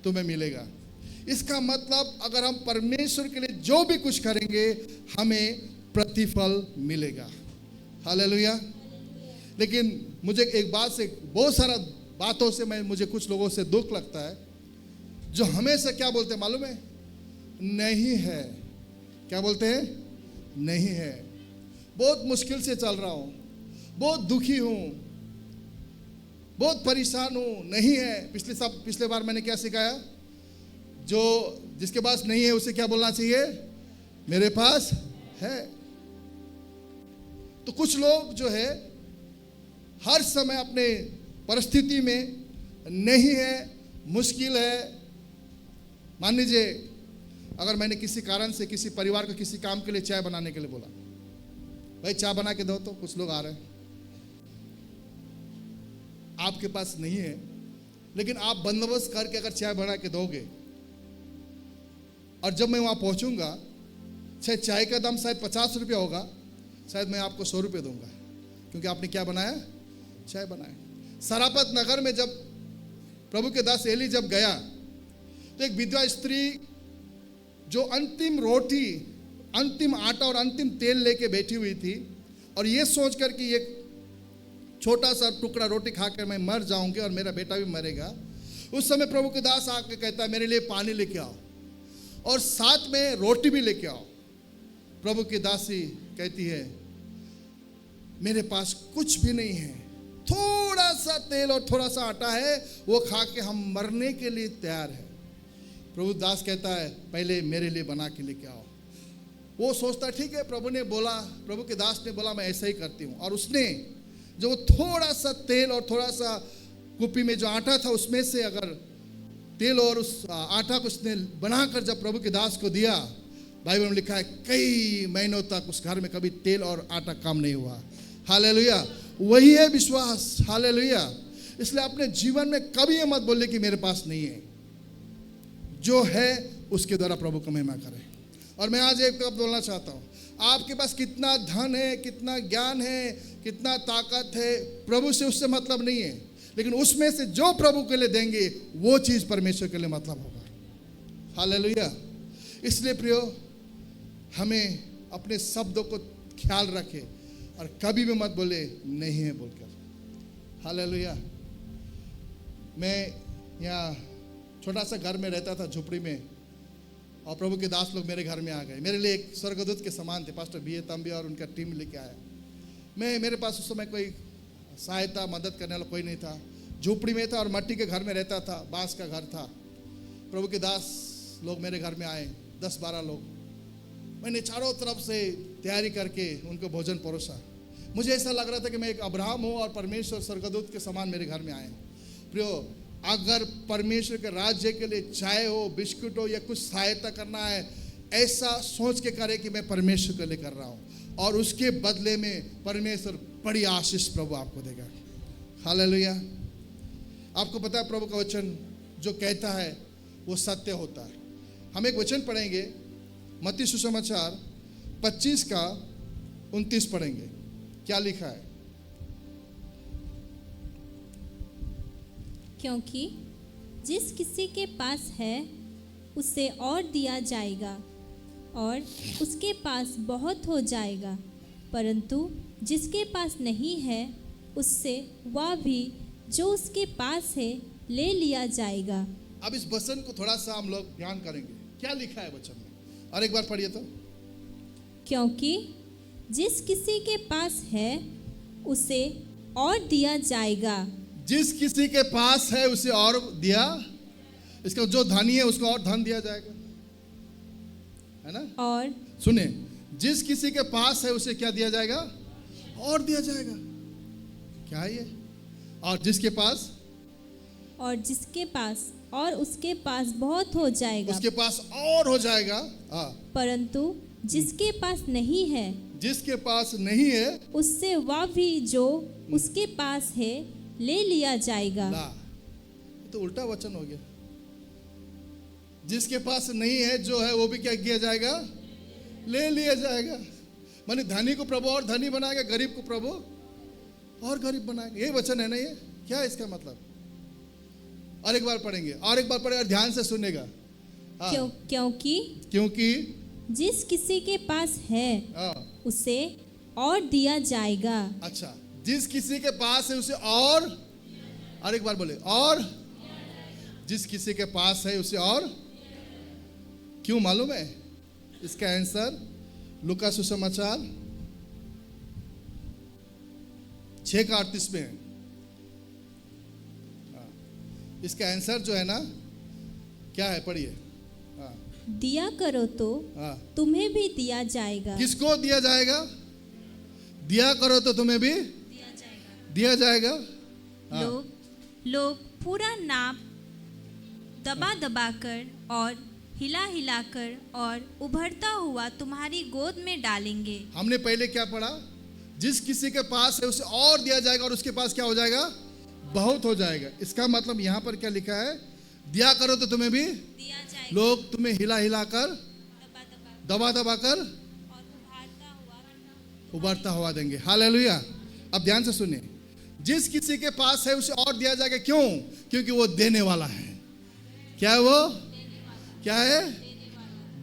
तुम्हें मिलेगा। इसका मतलब अगर हम परमेश्वर के लिए जो भी कुछ करेंगे हमें प्रतिफल मिलेगा। हालेलुया। लेकिन मुझे एक बात से, बहुत सारा बातों से मुझे कुछ लोगों से दुख लगता है जो हमेशा क्या बोलते हैं मालूम है? नहीं है। क्या बोलते हैं? नहीं है। बहुत मुश्किल से चल रहा हूं, बहुत दुखी हूं, बहुत परेशान हूं, नहीं है। पिछले बार मैंने क्या सिखाया? जो जिसके पास नहीं है उसे क्या बोलना चाहिए? मेरे पास है। तो कुछ लोग जो है हर समय अपने परिस्थिति में नहीं है, मुश्किल है। मान लीजिए अगर मैंने किसी कारण से किसी परिवार को किसी काम के लिए चाय बनाने के लिए बोला, भाई चाय बना के दो, तो कुछ लोग आ रहे हैं, आपके पास नहीं है, लेकिन आप बंदोबस्त करके अगर चाय बना के दोगे, और जब मैं वहां पहुंचूंगा, शायद चाय का दाम शायद 50 रुपया होगा, शायद मैं आपको 100 रुपये दूंगा, क्योंकि आपने क्या बनाया? चाय बनाया। सरापत नगर में जब प्रभु के दास एली जब गया, तो एक विधवा स्त्री जो अंतिम रोटी, अंतिम आटा और अंतिम तेल लेके बैठी हुई थी, और ये सोचकर कि एक छोटा सा टुकड़ा रोटी खाकर मैं मर जाऊंगी और मेरा बेटा भी मरेगा, उस समय प्रभु के दास आके कहता है, मेरे लिए पानी लेके आओ और साथ में रोटी भी लेके आओ। प्रभु की दासी कहती है, मेरे पास कुछ भी नहीं है, थोड़ा सा तेल और थोड़ा सा आटा है, वो खा के हम मरने के लिए तैयार है। प्रभु दास कहता है, पहले मेरे लिए बना के लेके आओ। वो सोचता ठीक है, प्रभु ने बोला, प्रभु के दास ने बोला, मैं ऐसा ही करती हूँ। और उसने जो थोड़ा सा तेल और थोड़ा सा कुप्पी में जो आटा था, उसमें से अगर तेल और उस आटा को उसने बनाकर जब प्रभु के दास को दिया, बाइबल में लिखा है कई महीनों तक उस घर में कभी तेल और आटा कम नहीं हुआ। हालेलुया। वही है विश्वास। हालेलुया। इसलिए अपने जीवन में कभी ये मत बोले कि मेरे पास नहीं है। जो है उसके द्वारा प्रभु को महिमा करें। और मैं आज एक बात बोलना चाहता हूँ, आपके पास कितना धन है, कितना ज्ञान है, कितना ताकत है, प्रभु से उससे मतलब नहीं है, लेकिन उसमें से जो प्रभु के लिए देंगे वो चीज़ परमेश्वर के लिए मतलब होगा। हालेलुया। इसलिए प्रियो, हमें अपने शब्दों को ख्याल रखे और कभी भी मत बोले नहीं है बोलकर। हालेलुया। मैं यहाँ छोटा सा घर में रहता था, झुपड़ी में, और प्रभु के दास लोग मेरे घर में आ गए। मेरे लिए एक स्वर्गदूत के समान थे। पास्टर बी ए तंबी और उनका टीम लेके आया। मेरे पास उस समय कोई सहायता मदद करने वाला कोई नहीं था। झुपड़ी में था और मट्टी के घर में रहता था, बांस का घर था। प्रभु के दास लोग मेरे घर में आए, 10-12 लोग। मैंने चारों तरफ से तैयारी करके उनको भोजन परोसा। मुझे ऐसा लग रहा था कि मैं एक अब्राहम हूँ और परमेश्वर स्वर्गदूत के समान मेरे घर में आए। प्रियो, अगर परमेश्वर के राज्य के लिए चाय हो, बिस्कुट हो या कुछ सहायता करना है, ऐसा सोच के करे कि मैं परमेश्वर के लिए कर रहा हूँ, और उसके बदले में परमेश्वर बड़ी आशीष प्रभु आपको देगा। हालेलुया। आपको पता है प्रभु का वचन जो कहता है वो सत्य होता है। हम एक वचन पढ़ेंगे, मत्ती सुसमाचार 25 का 29 पढ़ेंगे। क्या लिखा है? क्योंकि जिस किसी के पास है उसे और दिया जाएगा और उसके पास बहुत हो जाएगा, परंतु जिसके पास नहीं है उससे वह भी जो उसके पास है ले लिया जाएगा। अब इस वचन को थोड़ा सा हम लोग ध्यान करेंगे। क्या लिखा है वचन में? और एक बार पढ़िए तो। क्योंकि जिस किसी के पास है उसे और दिया जाएगा। जिस किसी के पास है उसे और दिया, इसका जो धनी है उसको और धन दिया जाएगा, है ना? और सुनिए, जिस किसी के पास है उसे क्या दिया जाएगा? और दिया जाएगा। क्या है ये? और जिसके पास, और जिसके पास और उसके पास बहुत हो जाएगा, उसके पास और हो जाएगा। हाँ। परंतु जिसके पास नहीं है, जिसके पास नहीं है उससे वह भी जो उसके पास है ले लिया जाएगा। ला, तो उल्टा वचन हो गया। जिसके पास नहीं है जो है वो भी क्या किया जाएगा? ले लिया जाएगा। माने धनी को प्रभु और धनी बनाएगा, गरीब को प्रभु और गरीब बनाएगा। यही वचन है ना? ये क्या है इसका मतलब? और एक बार पढ़ेंगे, और एक बार पढ़े और ध्यान से सुनेगा। हाँ। क्योंकि जिस किसी के पास है उसे और दिया जाएगा। अच्छा, जिस किसी के पास है उसे और एक बार बोले, जिस किसी के पास है उसे और क्यों मालूम है? इसका आंसर लूका सुसमाचार 6:38 में है। इसका आंसर जो है ना, क्या है? पढ़िए। दिया करो तो हाँ, तुम्हें भी दिया जाएगा। किसको दिया जाएगा? दिया करो तो तुम्हें भी दिया जाएगा। हाँ। लोग पूरा नाप दबा दबा कर और हिला हिला कर और उभरता हुआ तुम्हारी गोद में डालेंगे। हमने पहले क्या पढ़ा? जिस किसी के पास है उसे और दिया जाएगा और उसके पास क्या हो जाएगा? बहुत हो जाएगा। इसका मतलब यहाँ पर क्या लिखा है? दिया करो तो तुम्हें भी दिया जाएगा। लोग तुम्हें हिला हिला कर, दबा दबा कर और उभरता हुआ देंगे। हालेलुया। अब ध्यान से सुनिए, जिस किसी के पास है उसे और दिया जाएगा। क्यों? क्योंकि वो देने वाला है। क्या है वो? क्या है?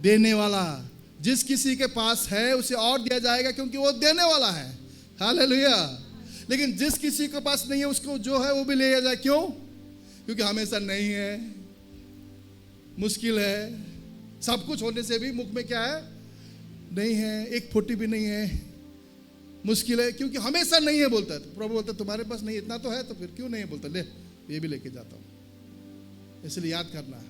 देने वाला। जिस किसी के पास है उसे और दिया जाएगा क्योंकि वो देने वाला है। हालेलुया। लेकिन जिस किसी के पास नहीं है उसको जो है वो भी ले जाए। क्यों? क्योंकि हमेशा नहीं है, मुश्किल है, सब कुछ होने से भी मुख में क्या है? नहीं है, एक फुट्टी भी नहीं है, मुश्किल है, क्योंकि हमेशा नहीं है बोलता है। तो प्रभु बोलता है तुम्हारे पास नहीं, इतना तो है तो फिर क्यों नहीं है? बोलता ले ये भी लेके जाता हूं। इसलिए याद करना है,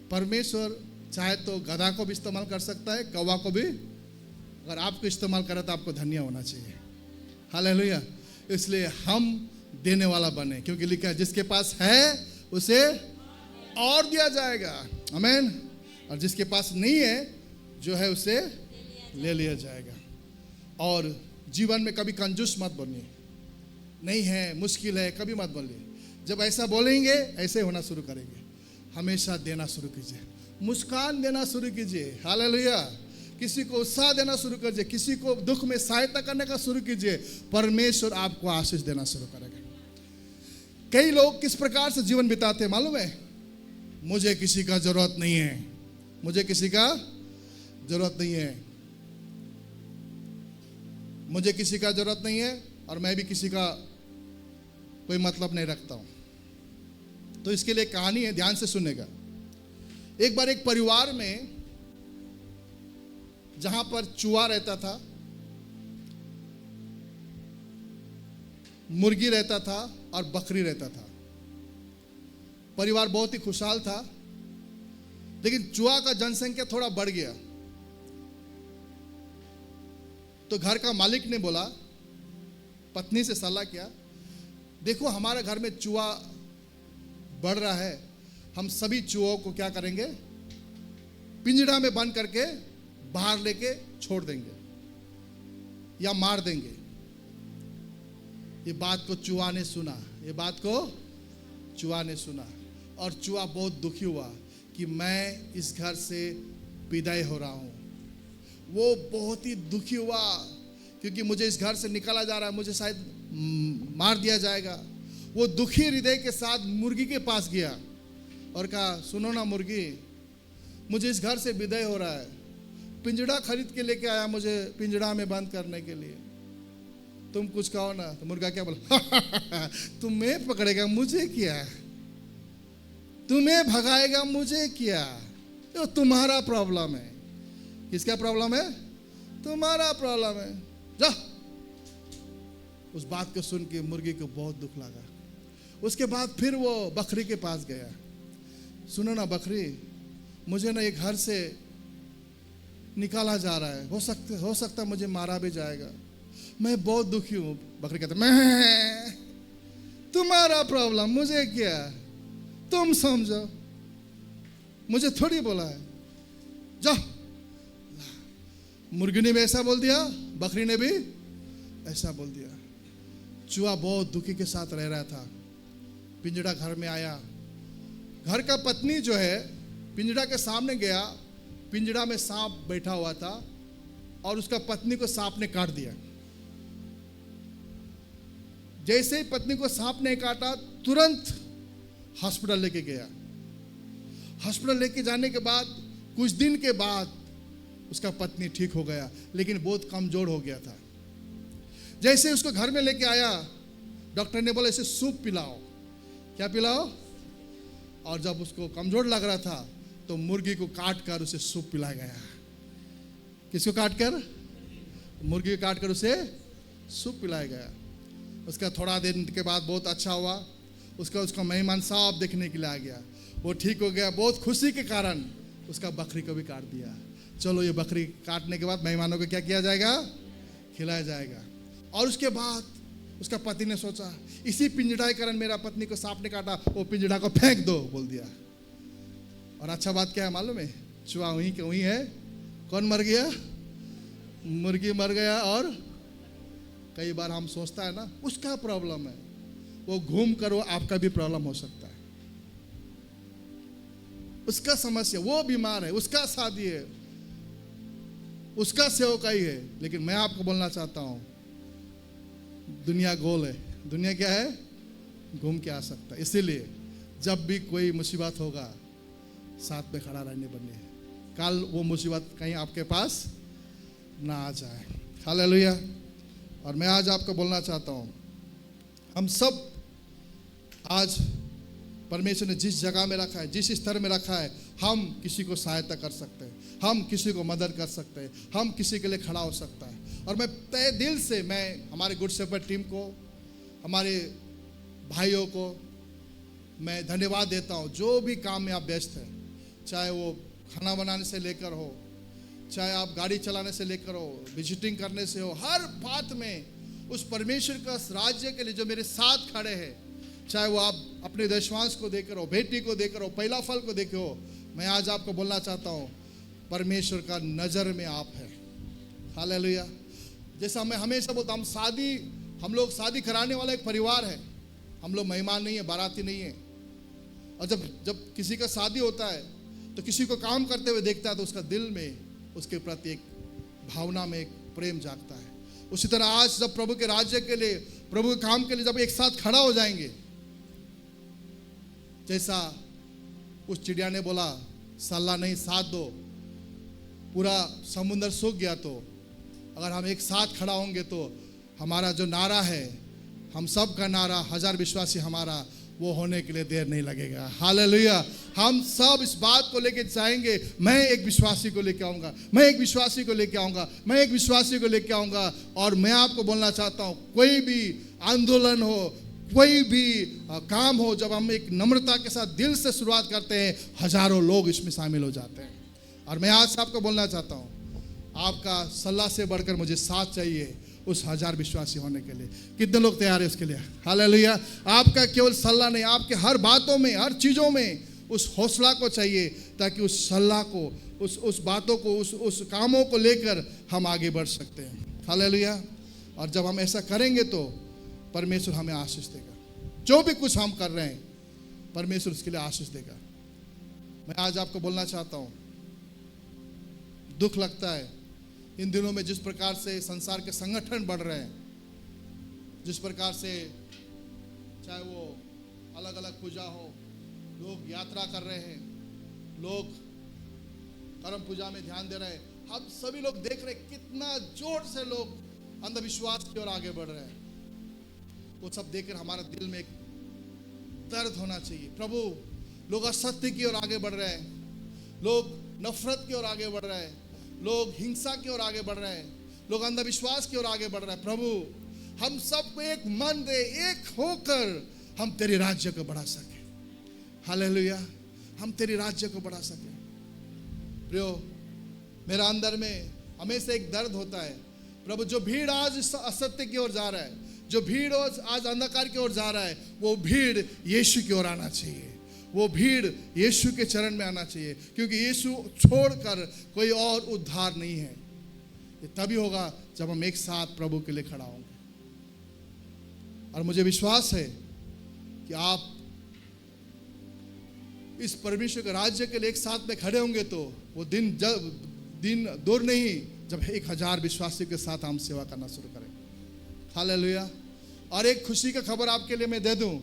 परमेश्वर चाहे तो गधा को भी इस्तेमाल कर सकता है, कौवा को भी। अगर आपको इस्तेमाल करे तो आपको धन्य होना चाहिए। हालेलुया। इसलिए हम देने वाला बने, क्योंकि लिखा है जिसके पास है उसे और दिया जाएगा। आमीन। और जिसके पास नहीं है जो है उसे ले लिया जाएगा। और जीवन में कभी कंजूस मत बनिए। नहीं है, मुश्किल है, कभी मत बोलिए। जब ऐसा बोलेंगे ऐसे होना शुरू करेंगे। हमेशा देना शुरू कीजिए, मुस्कान देना शुरू कीजिए। हालेलुया। किसी को उत्साह देना शुरू कीजिए, किसी को दुख में सहायता करने का शुरू कीजिए। परमेश्वर आपको आशीष देना शुरू करेगा। कई लोग किस प्रकार से जीवन बिताते हैं मालूम है? मुझे किसी का जरूरत नहीं है, मुझे किसी का जरूरत नहीं है, मुझे किसी का जरूरत नहीं है और मैं भी किसी का कोई मतलब नहीं रखता हूं। तो इसके लिए कहानी है, ध्यान से सुनेगा। एक बार एक परिवार में जहां पर चूहा रहता था, मुर्गी रहता था और बकरी रहता था। परिवार बहुत ही खुशहाल था, लेकिन चूहा का जनसंख्या थोड़ा बढ़ गया। तो घर का मालिक ने बोला, पत्नी से सलाह किया, देखो हमारे घर में चूहा बढ़ रहा है, हम सभी चूहों को क्या करेंगे? पिंजड़ा में बंद करके बाहर लेके छोड़ देंगे या मार देंगे। ये बात को चूहा ने सुना, ये बात को चूहा ने सुना और चूहा बहुत दुखी हुआ कि मैं इस घर से विदाई हो रहा हूँ। वो बहुत ही दुखी हुआ क्योंकि मुझे इस घर से निकाला जा रहा है, मुझे शायद मार दिया जाएगा। वो दुखी हृदय के साथ मुर्गी के पास गया और कहा, सुनो ना मुर्गी, मुझे इस घर से विदाई हो रहा है, पिंजड़ा खरीद के लेके आया मुझे पिंजड़ा में बंद करने के लिए, तुम कुछ कहो ना। तो मुर्गा क्या बोला, तुम्हें पकड़ेगा मुझे क्या, तुम्हें भगाएगा मुझे क्या, तो तुम्हारा प्रॉब्लम है। किसका प्रॉब्लम है? तुम्हारा प्रॉब्लम है, जा। उस बात को सुन के मुर्गी को बहुत दुख लगा। उसके बाद फिर वो बकरी के पास गया, सुनो ना बकरी, मुझे ना ये घर से निकाला जा रहा है, हो सकता मुझे मारा भी जाएगा, मैं बहुत दुखी हूँ। बकरी कहता, मैं, तुम्हारा प्रॉब्लम मुझे क्या, तुम समझो, मुझे थोड़ी बोला है, जाओ। मुर्गी ने भी ऐसा बोल दिया, बकरी ने भी ऐसा बोल दिया। चूहा बहुत दुखी के साथ रह रहा था। पिंजड़ा घर में आया, घर का पत्नी जो है पिंजड़ा के सामने गया, पिंजड़ा में सांप बैठा हुआ था और उसका पत्नी को सांप ने काट दिया। जैसे ही पत्नी को सांप ने काटा, तुरंत हॉस्पिटल लेके गया। हॉस्पिटल लेके जाने के बाद कुछ दिन के बाद उसका पत्नी ठीक हो गया, लेकिन बहुत कमजोर हो गया था। जैसे उसको घर में लेके आया, डॉक्टर ने बोला इसे सूप पिलाओ। क्या पिलाओ? और जब उसको कमजोर लग रहा था तो मुर्गी को काट कर उसे सूप पिलाया गया। किसको काट कर? मुर्गी को काट कर उसे सूप पिलाया गया। उसका थोड़ा दिन के बाद बहुत अच्छा हुआ, उसका मेहमान साहब देखने के लिए आ गया, वो ठीक हो गया। बहुत खुशी के कारण उसका बकरी को भी काट दिया। चलो ये बकरी काटने के बाद मेहमानों को क्या किया जाएगा? खिलाया जाएगा। और उसके बाद उसका पति ने सोचा इसी पिंजड़ा के कारण मेरा पत्नी को सांप ने काटा, वो पिंजड़ा को फेंक दो बोल दिया। और अच्छा बात क्या है मालूम है? चूहा वहीं के वहीं है। कौन मर गया? मुर्गी मर गया। और कई बार हम सोचता है ना उसका प्रॉब्लम है, वो घूम कर वो आपका भी प्रॉब्लम हो सकता है। उसका समस्या, वो बीमार है, उसका शादी है, उसका सेवकाई है। लेकिन मैं आपको बोलना चाहता हूं दुनिया गोल है। दुनिया क्या है? घूम के आ सकता है। इसीलिए जब भी कोई मुसीबत होगा साथ में खड़ा रहने बने, कल वो मुसीबत कहीं आपके पास ना आ जाए। हालेलुया। और मैं आज आपको बोलना चाहता हूं हम सब आज परमेश्वर ने जिस जगह में रखा है, जिस स्तर में रखा है, हम किसी को सहायता कर सकते हैं, हम किसी को मदद कर सकते हैं, हम किसी के लिए खड़ा हो सकता है। और मैं तहे दिल से मैं हमारे गुड शेफर्ड टीम को, हमारे भाइयों को मैं धन्यवाद देता हूँ। जो भी काम में आप व्यस्त हैं, चाहे वो खाना बनाने से लेकर हो, चाहे आप गाड़ी चलाने से लेकर हो, विजिटिंग करने से हो, हर बात में उस परमेश्वर का राज्य के लिए जो मेरे साथ खड़े हैं, चाहे वो आप अपने देशवांश को देकर हो, बेटी को देकर हो, पहला फल को देखे हो, मैं आज आपको बोलना चाहता हूँ परमेश्वर का नज़र में आप है। हालेलुया। जैसा मैं हमेशा बोलता हूँ हम लोग शादी कराने वाला एक परिवार है। हम लोग मेहमान नहीं है, बाराती नहीं है। और जब किसी का शादी होता है तो किसी को काम करते हुए देखता है तो उसका दिल में उसके प्रति एक भावना में एक प्रेम जागता है। उसी तरह आज जब प्रभु के राज्य के लिए, प्रभु के काम के लिए जब एक साथ खड़ा हो जाएंगे, जैसा उस चिड़िया ने बोला सल्ला नहीं साथ दो, पूरा समुद्र सूख गया, तो अगर हम एक साथ खड़ा होंगे तो हमारा जो नारा है, हम सब का नारा, 1000 विश्वासी हमारा, वो होने के लिए देर नहीं लगेगा। हालेलुया। हम सब इस बात को लेके जाएंगे, मैं एक विश्वासी को लेके आऊंगा, मैं एक विश्वासी को लेके आऊंगा, मैं एक विश्वासी को लेके आऊंगा। और मैं आपको बोलना चाहता हूं कोई भी आंदोलन हो, कोई भी काम हो, जब हम एक नम्रता के साथ दिल से शुरुआत करते हैं, हजारों लोग इसमें शामिल हो जाते हैं। और मैं आज आपको बोलना चाहता हूं आपका सलाह से बढ़कर मुझे साथ चाहिए उस 1000 विश्वासी होने के लिए। कितने लोग तैयार है उसके लिए? हालेलुया। आपका केवल सलाह नहीं, आपके हर बातों में, हर चीज़ों में उस हौसला को चाहिए, ताकि उस सलाह को, उस बातों को, उस कामों को लेकर हम आगे बढ़ सकते हैं। हालेलुया। और जब हम ऐसा करेंगे तो परमेश्वर हमें आशीष देगा। जो भी कुछ हम कर रहे हैं परमेश्वर उसके लिए आशीष देगा। मैं आज आपको बोलना चाहता हूँ, दुख लगता है इन दिनों में जिस प्रकार से संसार के संगठन बढ़ रहे हैं, जिस प्रकार से चाहे वो अलग अलग पूजा हो, लोग यात्रा कर रहे हैं, लोग कर्म पूजा में ध्यान दे रहे हैं, हम सभी लोग देख रहे हैं कितना जोर से लोग अंधविश्वास की ओर आगे बढ़ रहे हैं। वो सब देखकर हमारा दिल में एक दर्द होना चाहिए। प्रभु, लोग असत्य की ओर आगे बढ़ रहे हैं, लोग नफरत की ओर आगे बढ़ रहे हैं, लोग हिंसा की ओर आगे बढ़ रहे हैं, लोग अंधविश्वास की ओर आगे बढ़ रहे हैं। प्रभु, हम सबको एक मन दे, एक होकर हम तेरे राज्य को बढ़ा सके। हालेलुया। हम तेरे राज्य को बढ़ा सके। प्रियो, मेरा अंदर में हमेशा एक दर्द होता है, प्रभु, जो भीड़ आज असत्य की ओर जा रहा है, जो भीड़ आज अंधकार की ओर जा रहा है, वो भीड़ यीशु की ओर आना चाहिए, वो भीड़ यीशु के चरण में आना चाहिए, क्योंकि यीशु छोड़कर कोई और उद्धार नहीं है। ये तभी होगा जब हम एक साथ प्रभु के लिए खड़ा होंगे। और मुझे विश्वास है कि आप इस परमेश्वर के राज्य के लिए एक साथ में खड़े होंगे तो वो दिन दूर नहीं जब 1000 विश्वासियों के साथ हम सेवा करना शुरू करें। हालेलुया। और एक खुशी का खबर आपके लिए मैं दे दूं,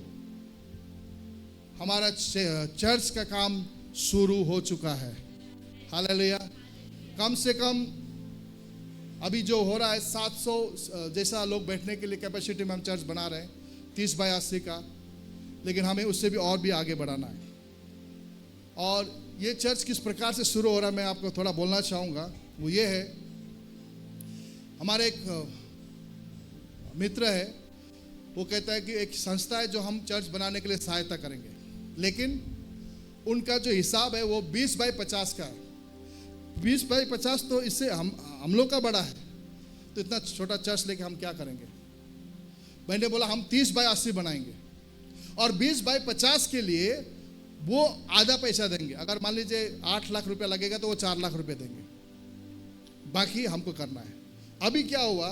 हमारा चर्च का काम शुरू हो चुका है। हालेलुया। कम से कम अभी जो हो रहा है 700 जैसा लोग बैठने के लिए कैपेसिटी में हम चर्च बना रहे हैं, 30 बाय 80 का, लेकिन हमें उससे भी और भी आगे बढ़ाना है। और ये चर्च किस प्रकार से शुरू हो रहा है मैं आपको थोड़ा बोलना चाहूँगा। वो ये है, हमारे एक मित्र है, वो कहता है कि एक संस्था है जो हम चर्च बनाने के लिए सहायता करेंगे, लेकिन उनका जो हिसाब है वो 20 बाई 50 का है। 20 बाई 50 तो इससे हम लोग का बड़ा है, तो इतना छोटा चर्च लेके हम क्या करेंगे। मैंने बोला हम 30 बाई 80 बनाएंगे और 20 बाई 50 के लिए वो आधा पैसा देंगे। अगर मान लीजिए 8 लाख रुपया लगेगा तो वो 4 लाख रुपये देंगे, बाकी हमको करना है। अभी क्या हुआ,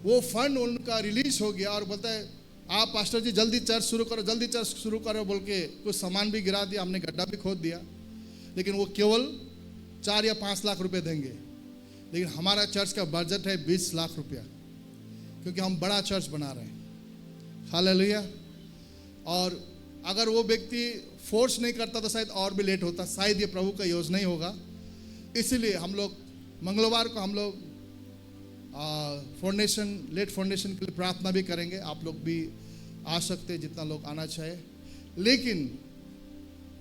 वो फंड उनका रिलीज हो गया और बोलता है आप पास्टर जी जल्दी चर्च शुरू करो, जल्दी चर्च शुरू करो बोल के कुछ सामान भी गिरा दिया, हमने गड्ढा भी खोद दिया, लेकिन वो केवल 4 या 5 लाख रुपए देंगे। लेकिन हमारा चर्च का बजट है 20 लाख रुपया, क्योंकि हम बड़ा चर्च बना रहे हैं। हालेलुया। और अगर वो व्यक्ति फोर्स नहीं करता तो शायद और भी लेट होता, शायद ये प्रभु का योजना ही होगा। इसीलिए हम लोग मंगलवार को हम लोग लेट फाउंडेशन के लिए प्रार्थना भी करेंगे। आप लोग भी आ सकते हैं, जितना लोग आना चाहे। लेकिन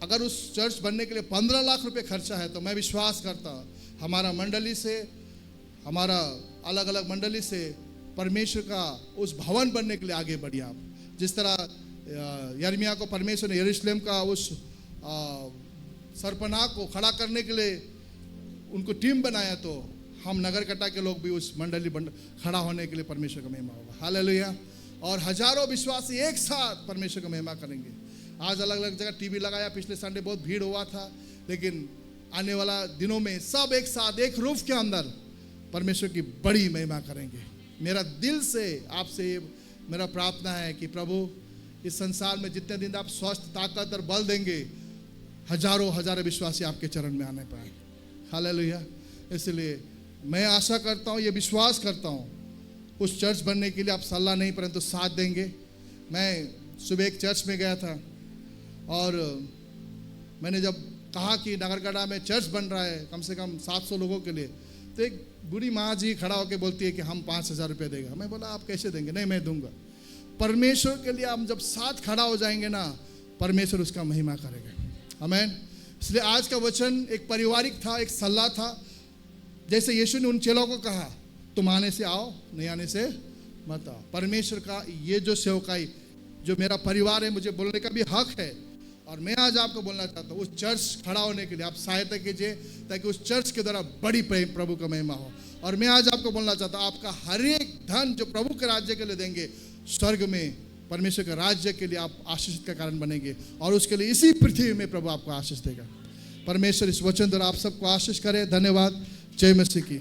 अगर उस चर्च बनने के लिए 15 लाख रुपए खर्चा है तो मैं विश्वास करता हमारा मंडली से, हमारा अलग अलग मंडली से परमेश्वर का उस भवन बनने के लिए आगे बढ़िए। आप जिस तरह यर्मिया को परमेश्वर ने यरूशलेम का उस सरपनाह को खड़ा करने के लिए उनको टीम बनाया, तो हम नगर कटा के लोग भी उस मंडली खड़ा होने के लिए परमेश्वर का महिमा होगा। हालेलुया। और हजारों विश्वासी एक साथ परमेश्वर का महिमा करेंगे। आज अलग अलग जगह टीवी लगाया, पिछले संडे बहुत भीड़ हुआ था, लेकिन आने वाला दिनों में सब एक साथ एक रूफ के अंदर परमेश्वर की बड़ी महिमा करेंगे। मेरा दिल से आपसे मेरा प्रार्थना है कि प्रभु इस संसार में जितने दिन आप स्वस्थ, ताकत और बल देंगे, हजारों हजारों विश्वासी आपके चरण में आने पाए। हालेलुया। इसलिए मैं आशा करता हूँ, ये विश्वास करता हूँ, उस चर्च बनने के लिए आप सलाह नहीं परंतु साथ देंगे। मैं सुबह एक चर्च में गया था और मैंने जब कहा कि नगरगढ़ा में चर्च बन रहा है कम से कम 700 लोगों के लिए, तो एक बूढ़ी माँ जी खड़ा होकर बोलती है कि हम 5,000 रुपये देगा। मैं बोला आप कैसे देंगे? नहीं मैं दूंगा। परमेश्वर के लिए हम जब साथ खड़ा हो जाएंगे ना, परमेश्वर उसका महिमा करेगा। आमीन। इसलिए आज का वचन एक पारिवारिक था, एक सलाह था। जैसे यीशु ने उन चेलों को कहा तुम आने से आओ, नहीं आने से मत आओ। परमेश्वर का ये जो सेवकाई, जो मेरा परिवार है, मुझे बोलने का भी हक है। और मैं आज आपको बोलना चाहता हूँ, उस चर्च खड़ा होने के लिए आप सहायता कीजिए, ताकि उस चर्च के द्वारा बड़ी प्रभु का महिमा हो। और मैं आज आपको बोलना चाहता हूँ, आपका हर एक धन जो प्रभु के राज्य के लिए देंगे, स्वर्ग में परमेश्वर के राज्य के लिए आप आशीष का कारण बनेंगे, और उसके लिए इसी पृथ्वी में प्रभु आपको आशीष देगा। परमेश्वर इस वचन द्वारा आप सबको आशीष करे। धन्यवाद। जय मसीह की।